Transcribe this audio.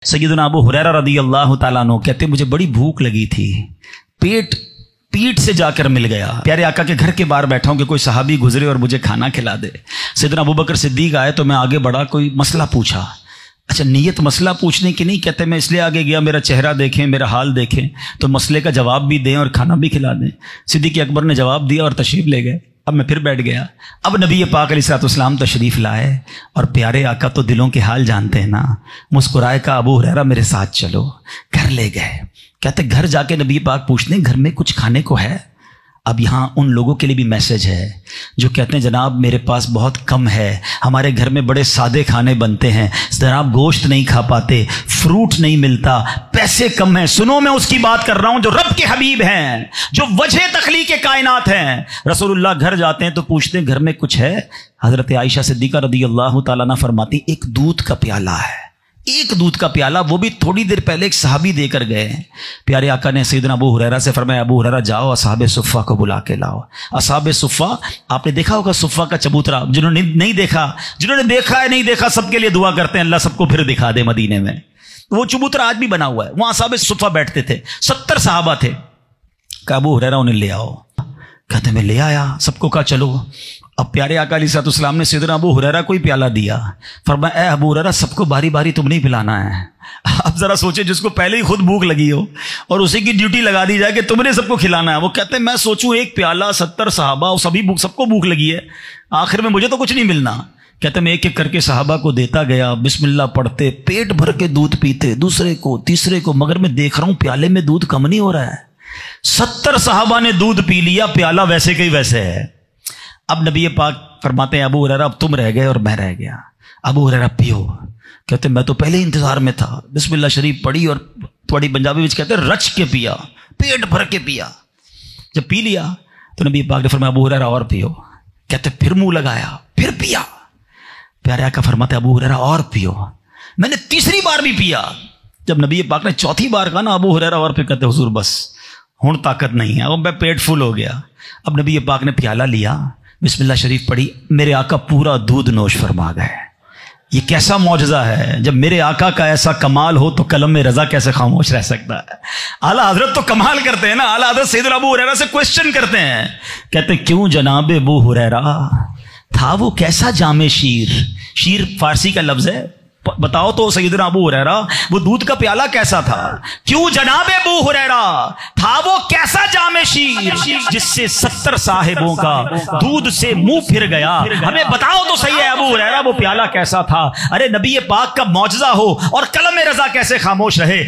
सैयदना अबू हुरैरा रदी अल्लाह ताला अन्हु कहते मुझे बड़ी भूख लगी थी, पेट पीठ से जाकर मिल गया। प्यारे आका के घर के बाहर बैठा हूं कि कोई सहाबी गुजरे और मुझे खाना खिला दे। सैयदना अबू बकर सिद्दीक आए तो मैं आगे बढ़ा, कोई मसला पूछा। अच्छा, नीयत मसला पूछने की नहीं, कहते मैं इसलिए आगे गया मेरा चेहरा देखें, मेरा हाल देखें, तो मसले का जवाब भी दें और खाना भी खिला दें। सिद्दीक अकबर ने जवाब दिया और तशरीफ ले गए। अब मैं फिर बैठ गया। अब नबी पाक अलैहिस्सलाम तशरीफ लाए और प्यारे आका तो दिलों के हाल जानते हैं ना, मुस्कुराए का अबू हुरैरा मेरे साथ चलो। घर ले गए। कहते घर जाके नबी पाक पूछते हैं घर में कुछ खाने को है। अब यहाँ उन लोगों के लिए भी मैसेज है जो कहते हैं जनाब मेरे पास बहुत कम है, हमारे घर में बड़े सादे खाने बनते हैं, जनाब गोश्त नहीं खा पाते, फ्रूट नहीं मिलता, पैसे कम हैं। सुनो मैं उसकी बात कर रहा हूं जो रब के हबीब हैं, जो वजह तखलीक कायनात हैं। रसूलुल्लाह घर जाते हैं तो पूछते हैं घर में कुछ है। हजरत आयशा सिद्दीका रदी अल्लाह ताला अन्हा फरमाती एक दूध का प्याला है, एक दूध का प्याला, वो भी थोड़ी देर पहले एक सहाबी देकर गए। प्यारे आका ने सैयदना अबू हुरैरा से फरमाया अबू हुरैरा जाओ असहाबे सुफ़ा को बुला के लाओ। असहाबे सुफ़ा, आपने देखा होगा सुफ़ा का चबूतरा, जिन्होंने नहीं देखा, जिन्होंने देखा है नहीं देखा सबके लिए दुआ करते हैं अल्लाह सबको फिर दिखा दे मदीने में। वो चबूतरा आज भी बना हुआ है, वहां असहाबे सुफ़ा बैठते थे। 70 सहाबा थे। कहा अबू हुरैरा उन्हें ले आओ। कहते मैं ले आया, सबको कहा चलो। अब प्यारे आका अलैहिस्सलाम ने सैयदना अबू हुरैरा को ही प्याला दिया। फरमाया ए अबू हुरैरा सबको बारी बारी तुम नहीं पिलाना है। अब जरा सोचे जिसको पहले ही खुद भूख लगी हो और उसी की ड्यूटी लगा दी जाए कि तुमने सबको खिलाना है। वो कहते मैं सोचूं एक प्याला 70 सहाबा और सभी सबको भूख लगी है, आखिर में मुझे तो कुछ नहीं मिलना। कहते मैं एक एक करके सहाबा को देता गया, बिस्मिल्लाह पढ़ते, पेट भर के दूध पीते, दूसरे को तीसरे को, मगर मैं देख रहा हूं प्याले में दूध कम नहीं हो रहा है। 70 सहाबा ने दूध पी लिया, प्याला वैसे के वैसे है। अब नबी पाक फरमाते हैं अबू हुरैरा अब तुम रह गए और मैं रह गया, अबू हुरैरा पियो। कहते मैं तो पहले ही इंतजार में था। बिस्मिल्लाह शरीफ पढ़ी और थोड़ी पंजाबी में कहते रच के पिया, पेट भर के पिया। जब पी लिया तो नबी पाक ने फरमाया अबू हुरैरा और पियो। कहते फिर मुंह लगाया, फिर पिया। प्यारे आका फरमाते अबू हुरैरा और पियो। मैंने तीसरी बार भी पिया। जब नबी पाक ने चौथी बार कहा ना अबू हुरैरा और, फिर कहते हुजूर बस हुण ताकत नहीं है, अब मैं पेट फुल हो गया। अब नबी पाक ने प्याला लिया, बिस्मिल्लाह शरीफ पढ़ी, मेरे आका पूरा दूध नोश फरमा गए। ये कैसा मौजज़ा है, जब मेरे आका का ऐसा कमाल हो तो कलम में रजा कैसे खामोश रह सकता है। आला हजरत तो कमाल करते हैं ना। आला हजरत सैयदना अबू हुरैरा से क्वेश्चन करते हैं, कहते क्यों जनाब अबू हुरैरा, था वो कैसा जामे शीर। शीर फारसी का लफ्ज है, बताओ तो सैयदना अबू हुरैरा वो दूध का प्याला कैसा था। क्यों जनाब अबू हुरैरा, था वो कैसा जामे शीर जिससे 70 साहिबों का दूध से मुंह फिर गया। हमें बताओ तो सही है अबू हुरैरा वो प्याला कैसा था। अरे नबी पाक का मौजज़ा हो और कलम रजा कैसे खामोश रहे।